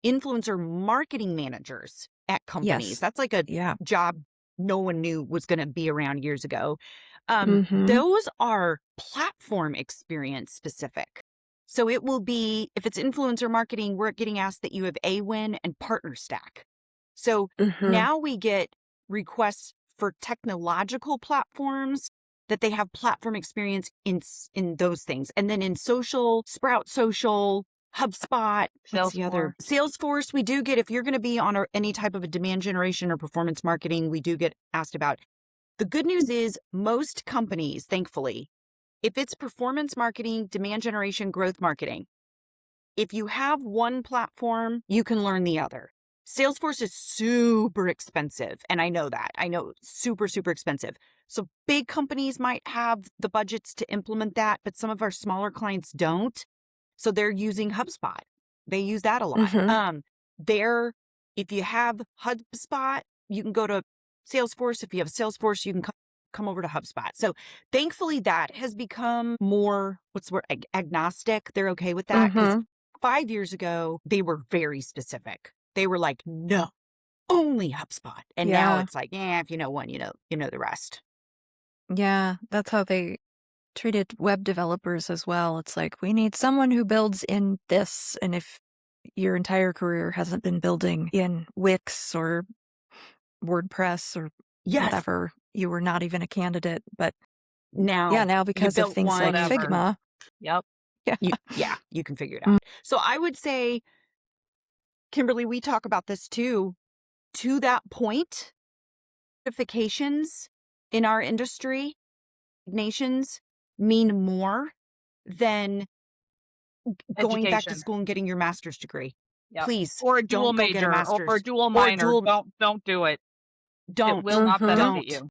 influencer marketing managers at companies. Yes. That's like a Yeah. job no one knew was going to be around years ago. Mhm. Those are platform experience specific. So it will be, if it's influencer marketing, we're getting asked that you have AWin and Partner Stack. So Mhm. now we get requests for technological platforms that they have platform experience in those things. And then in social, Sprout Social, HubSpot, what's the other? Salesforce, we do get, if you're going to be on any type of a demand generation or performance marketing, we do get asked about. The good news is most companies, thankfully, if it's performance marketing, demand generation, growth marketing, if you have one platform, you can learn the other. Salesforce is super expensive. And I know that. I know super, super expensive. So big companies might have the budgets to implement that, but some of our smaller clients don't. So they're using HubSpot. They use that a lot. Mm-hmm. If you have HubSpot, you can go to Salesforce. If you have Salesforce, you can come over to HubSpot. So thankfully that has become more, what's the word, agnostic. They're okay with that because Mm-hmm. 5 years ago, they were very specific. They were like, no, only HubSpot. And now Yeah. it's like, yeah, if you know one, you know the rest. Yeah. That's how they treated web developers as well. It's like, we need someone who builds in this. And if your entire career hasn't been building in Wix or WordPress or Yes. whatever, you were not even a candidate. But Now, now you because of built things like one, Whatever. Figma, Yep. yeah. you can figure it Mm. out. So I would say, Kimberly, we talk about this too. To that point, certifications in our industry, nations mean more than going back to Education. school and getting your master's degree. Yep. Please Or a dual don't go get a major or a master's dual or a minor. dual. Don't do it. It Don't. will not Mhm. benefit Don't. you.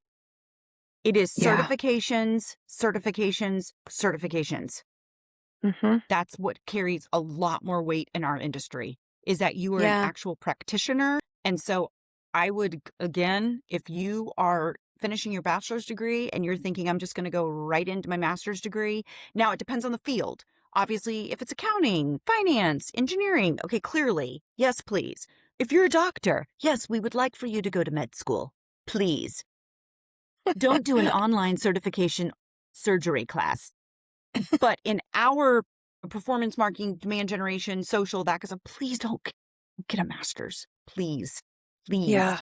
It is Yeah. certifications, certifications, certifications. Mm-hmm. That's what carries a lot more weight in our industry, is that you are an Yeah. actual practitioner. And so I would, again, if you are finishing your bachelor's degree and you're thinking, I'm just going to go right into my master's degree. Now, it depends on the field. Obviously, if it's accounting, finance, engineering, okay, clearly, yes, please. If you're a doctor, yes, we would like for you to go to med school. Please. Don't do an online certification surgery class. But in our performance marketing, demand generation, social, that kind of stuff, please don't get a master's. Please. Please. Yeah.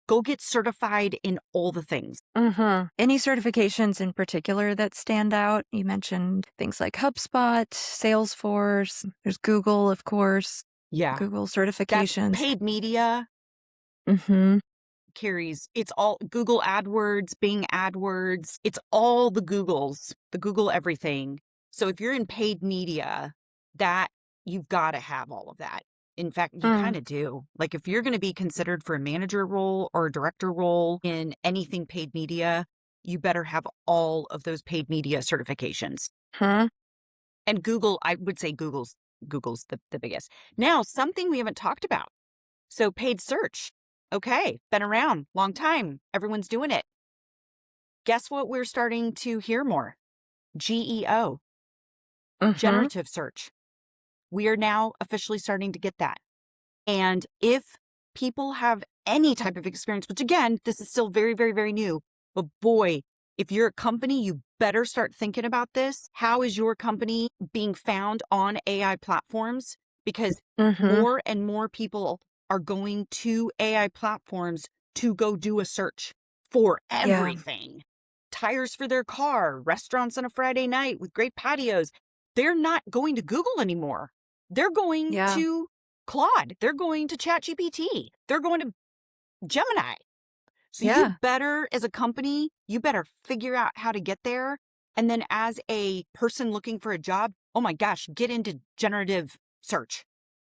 Go get certified in all the things. Mm-hmm. Any certifications in particular that stand out? You mentioned things like HubSpot, Salesforce. There's Google, of course. Yeah. Google That's certifications. paid media Mm-hmm. carries. It's all Google AdWords, Bing AdWords. It's all the Googles, the Google everything. So if you're in paid media, that you've got to have all of that. In fact, you kind of do. Like if you're going to be considered for a manager role or a director role in anything paid media, you better have all of those paid media certifications. Huh? And Google, I would say Google's the biggest. Now, something we haven't talked about. So paid search. Okay, been around, long time. Everyone's doing it. Guess what we're starting to hear more? GEO, Mm-hmm. generative search. We are now officially starting to get that. And if people have any type of experience, which again, this is still very, very, very new, but boy, if you're a company, you better start thinking about this. How is your company being found on AI platforms? Because Mm-hmm. more and more people are going to AI platforms to go do a search for everything. Tires for their car, restaurants on a Friday night with great patios. They're not going to Google anymore. They're going Yeah. to Claude. They're going to ChatGPT. They're going to Gemini. So Yeah. you better, as a company, you better figure out how to get there. And then as a person looking for a job, oh my gosh, get into generative search.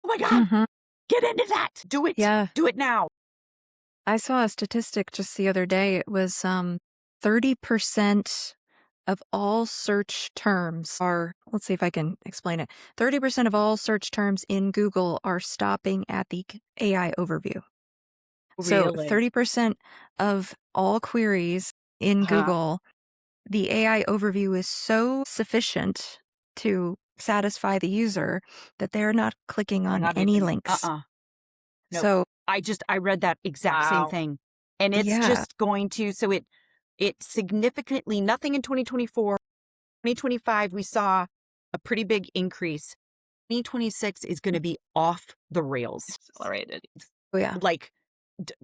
Oh my God, Mm-hmm. get into that. Do it. Yeah. Do it now. I saw a statistic just the other day. It was 30% of all search terms are, let's see if I can explain it. 30% of all search terms in Google are stopping at the AI overview. So Really? 30% of all queries in Huh. Google, the AI overview is so sufficient to satisfy the user that they're not clicking on Not any even. links. Nope. So I read that exact same Wow. thing. And it's yeah. just going to, so it significantly, nothing in 2024, 2025, we saw a pretty big increase. 2026 is going to be off the rails. Accelerated. Oh, yeah. Like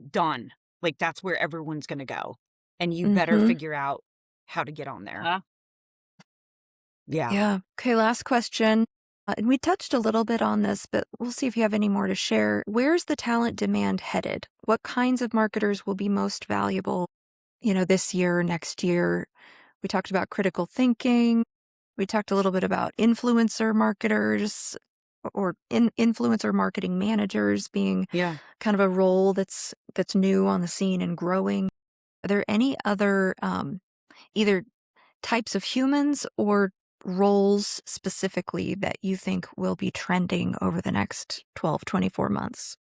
done. Like that's where everyone's going to go. And you better Mhm. figure out how to get on there. Huh? Yeah. Yeah. Okay, last question. And we touched a little bit on this, but we'll see if you have any more to share. Where's the talent demand headed? What kinds of marketers will be most valuable, this year or next year? We talked about critical thinking. We talked a little bit about influencer marketers or influencer marketing managers being Yeah. kind of a role that's new on the scene and growing. Are there any other either types of humans or roles specifically that you think will be trending over the next 12, 24 months?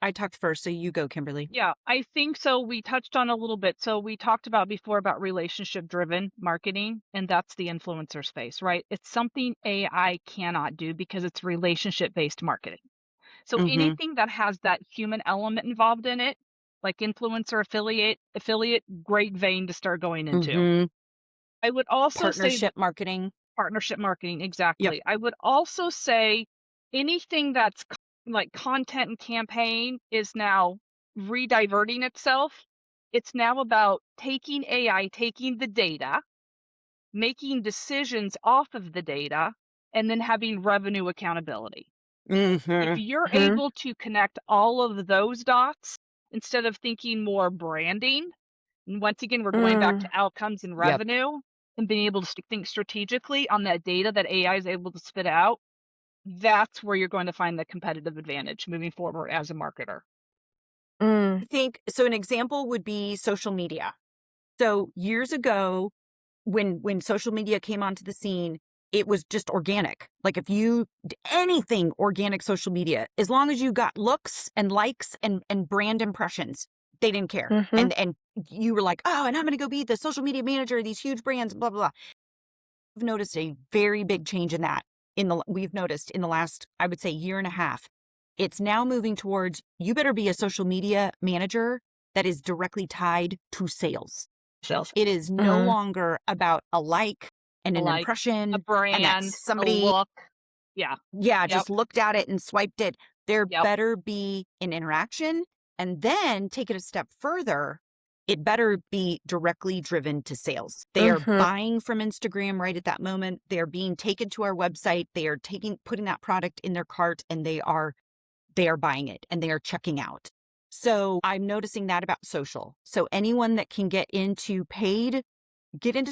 I talked first, so you go, Kimberly. Yeah, I think so. We touched on a little bit. So we talked about before about relationship driven marketing, and that's the influencer space, right? It's something AI cannot do because it's relationship based marketing. So Mm-hmm. anything that has that human element involved in it, like influencer affiliate, great vein to start going into. Mm-hmm. I would also say Partnership marketing. partnership marketing, Yep. exactly. I would also say anything that's like content and campaign is now rediverting itself. It's now about taking AI, taking the data, making decisions off of the data, and then having revenue accountability. If Mm-hmm. you're Hmm. able to connect all of those dots instead of thinking more branding, and once again, we're going back to Mm, outcomes and Yep. revenue and being able to think strategically on that data that AI is able to spit out, that's where you're going to find the competitive advantage moving forward as a marketer. mm, I think so. An example would be social media. So years ago, when social media came onto the scene, it was just organic. Like if you did anything organic social media, as long as you got looks and likes and brand impressions, they didn't care. mm-hmm, And you were like, oh, and I'm going to go be the social media manager of these huge brands, blah blah blah. I've noticed a very big change in that. We've noticed in the last, I would say, year and a half. It's now moving towards you better be a social media manager that is directly tied to sales. Sales, It is no mm, longer about a like and an like a impression and that brand, a somebody, look. Yeah. yeah, Yep. just looked at it and swiped it. There Yep. better be an interaction. And then take it a step further, it better be directly driven to sales. They are mm-hmm, buying from Instagram right at that moment. They are being taken to our website. They are putting that product in their cart and they are buying it and they are checking out. So I'm noticing that about social. So anyone that can get into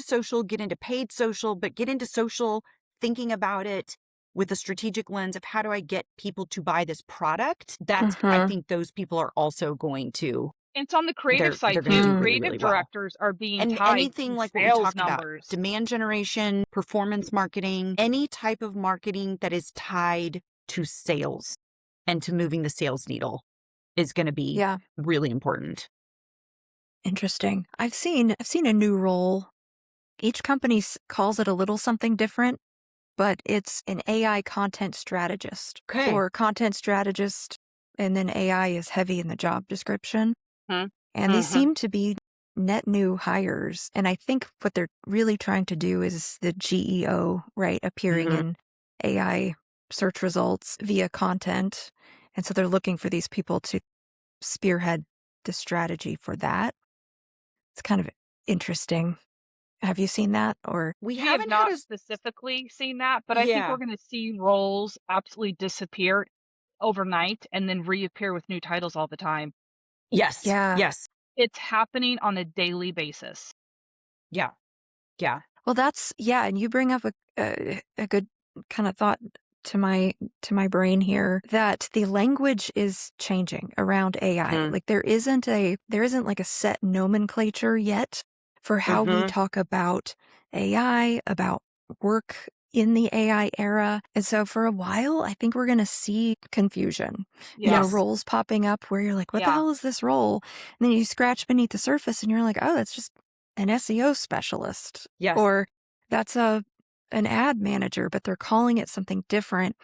social, get into paid social, but get into social thinking about it with a strategic lens of how do I get people to buy this product? I mm-hmm, think those people are also going to, It's on the creative they're side going to too. do mm, really, Creative really well. directors are being And tied anything to like what we sales talked about, numbers. demand generation, performance marketing, any type of marketing that is tied to sales and to moving the sales needle is going to be yeah, really important. interesting. I've seen a new role. Each company calls it a little something different, but it's an AI content strategist Okay. or content strategist, and then AI is heavy in the job description. And these Mm-hmm. seem to be net new hires. And I think what they're really trying to do is the GEO, right, appearing Mm-hmm. in AI search results via content. And so they're looking for these people to spearhead the strategy for that. It's kind of interesting. Have you seen that? Or, We We have haven't had not a, specifically seen that, but I think we're yeah. going to see roles absolutely disappear overnight and then reappear with new titles all the time. Yes. yeah. Yes. It's happening on a daily basis. Yeah. Yeah. Well, yeah. And you bring up a good kind of thought to my brain here that the language is changing around AI. Mm-hmm. Like there isn't like a set nomenclature yet for how we Mm-hmm. talk about AI, about work in the AI era. And so for a while, I think we're going to see confusion, Yes. roles popping up where you're like, what the Yeah. hell is this role? And then you scratch beneath the surface and you're like, oh, that's just an SEO specialist, Yes. or that's an ad manager, but they're calling it something different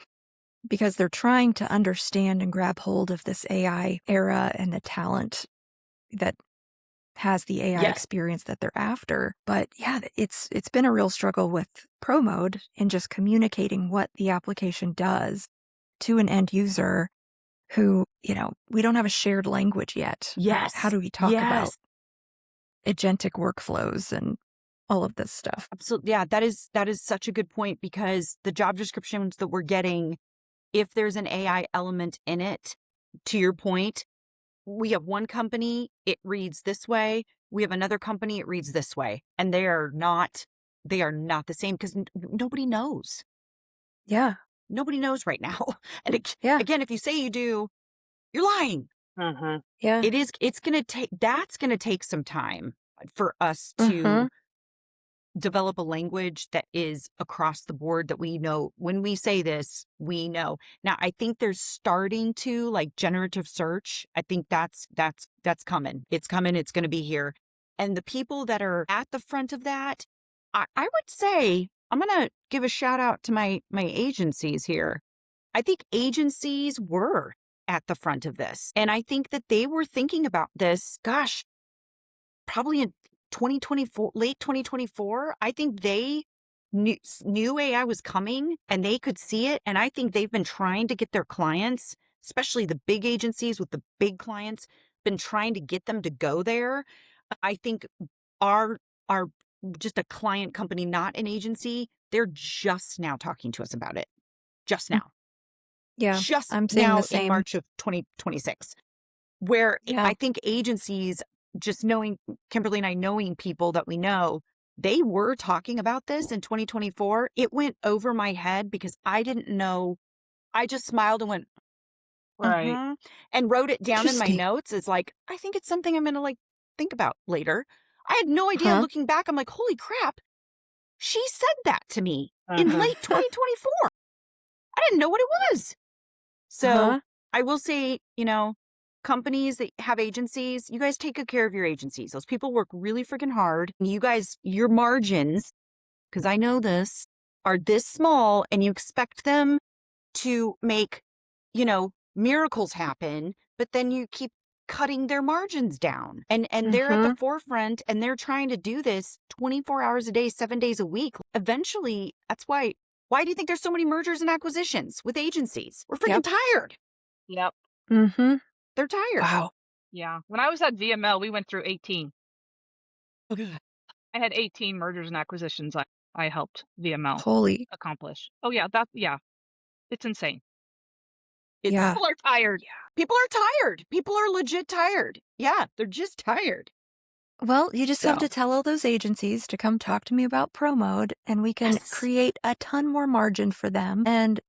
because they're trying to understand and grab hold of this AI era and the talent that has the AI Yes. experience that they're after. But yeah, it's been a real struggle with Pro Mode in just communicating what the application does to an end user who, we don't have a shared language yet. How Yes. do we talk about Yes. agentic workflows and all of this stuff? Absolutely. Yeah. That is such a good point because the job descriptions that we're getting, if there's an AI element in it, to your point, we have one company, it reads this way. We have another company, it reads this way. And they are not the same because nobody knows. Yeah. Nobody knows right now. And Yeah. again, if you say you do, you're lying. Mm-hmm. Yeah. That's going to take some time for us to Mhm. develop a language that is across the board that we know when we say this, we know. Now, I think there's starting to like generative search. I think that's coming. It's coming. It's going to be here. And the people that are at the front of that, I would say, I'm going to give a shout out to my agencies here. I think agencies were at the front of this. And I think that they were thinking about this, gosh, probably in 2024, late 2024. I think they knew AI was coming and they could see it. And I think they've been trying to get their clients, especially the big agencies with the big clients, been trying to get them to go there. I think our just a client company, not an agency, they're just now talking to us about it. Just now. Yeah, Just I'm seeing now the in same. March of 2026. Where Yeah. I think agencies, just knowing Kimberly and I, knowing people that we know, they were talking about this in 2024. It went over my head because I didn't know. I just smiled and went, Right. and wrote it down in my Interesting. notes. It's like, I think it's something I'm going to like think about later. I had no idea. Huh? Looking back, I'm like, holy crap. She said that to me in Uh-huh. late 2024. I didn't know what it was. So Huh? I will say, companies that have agencies, you guys take good care of your agencies. Those people work really freaking hard. You guys, your margins, because I know this, are this small and you expect them to make, miracles happen, but then you keep cutting their margins down. And they're at the forefront and they're trying to do this 24 hours a day, 7 days a week. Eventually, that's why do you think there's so many mergers and acquisitions with agencies? We're freaking tired. Yep. Mm-hmm. They're tired. Wow. Yeah. When I was at VML, we went through 18. Okay. I had 18 mergers and acquisitions I helped VML Holy. accomplish. Oh yeah, it's insane. Yeah. People are tired. People are tired. People are legit tired. Yeah, they're just tired. Well, you just have So. to tell all those agencies to come talk to me about Pro Mode, and we can Yes. create a ton more margin for them and,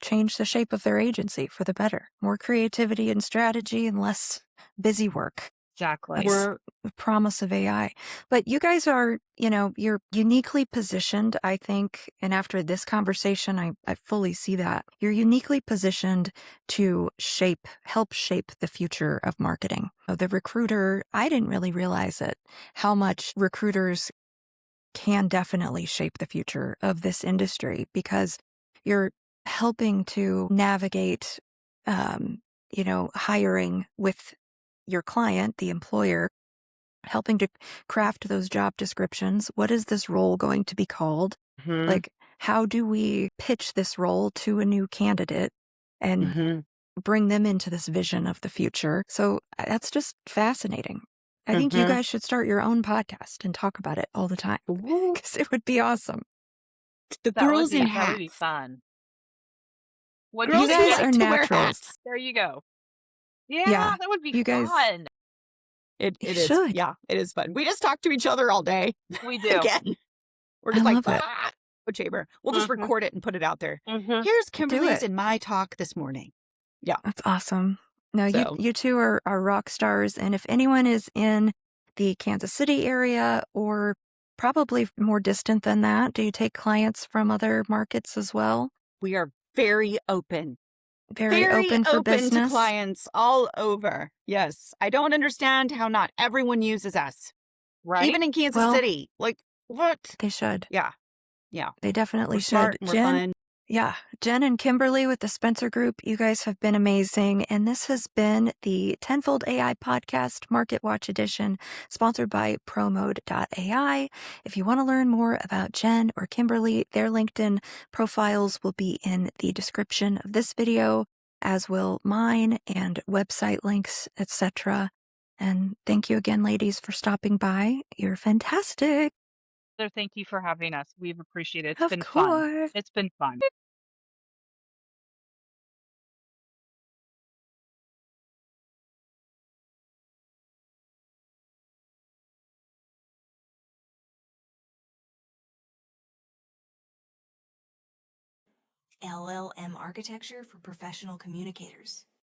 change the shape of their agency for the better. More creativity and strategy and less busy work. Exactly. That's the promise of AI. But you guys are, you're uniquely positioned, I think. And after this conversation, I fully see that. You're uniquely positioned to help shape the future of marketing. The recruiter, I didn't really realize it, how much recruiters can definitely shape the future of this industry because you're helping to navigate, hiring with your client, the employer, helping to craft those job descriptions. What is this role going to be called? Like, how do we pitch this role to a new candidate and bring them into this vision of the future? So that's just fascinating. I think you guys should start your own podcast and talk about it all the time because it would be awesome. The That would girls in that would be hats. fun. What Girls You who guys like are to wear naturals. hats. There you go. Yeah, Yeah, that would be you guys fun. It you is. should. Yeah, it is fun. We just talk to each other all day. We do. Again. We're I just like, love it. chamber. We'll just Mhm. record it and put it out there. Mhm. Here's Kimberly's it. and my talk this morning. Yeah. That's awesome. No, So. you two are rock stars. And if anyone is in the Kansas City area or probably more distant than that, do you take clients from other markets as well? We are very open. Very open for to business? clients all over. Yes. I don't understand how not everyone uses us. Right? Even in Kansas Well, City. Like, what? They should. Yeah. Yeah. They definitely We're smart should. and we're fun. Yeah, Jen and Kimberly with the Spencer Group, you guys have been amazing. And this has been the Tenfold AI Podcast Market Watch Edition, sponsored by ProMode.ai. If you want to learn more about Jen or Kimberly, their LinkedIn profiles will be in the description of this video, as will mine and website links, etc. And thank you again, ladies, for stopping by. You're fantastic. So thank you for having us. We've appreciated it. It's Of been fun. course. It's been fun. LLM architecture for professional communicators.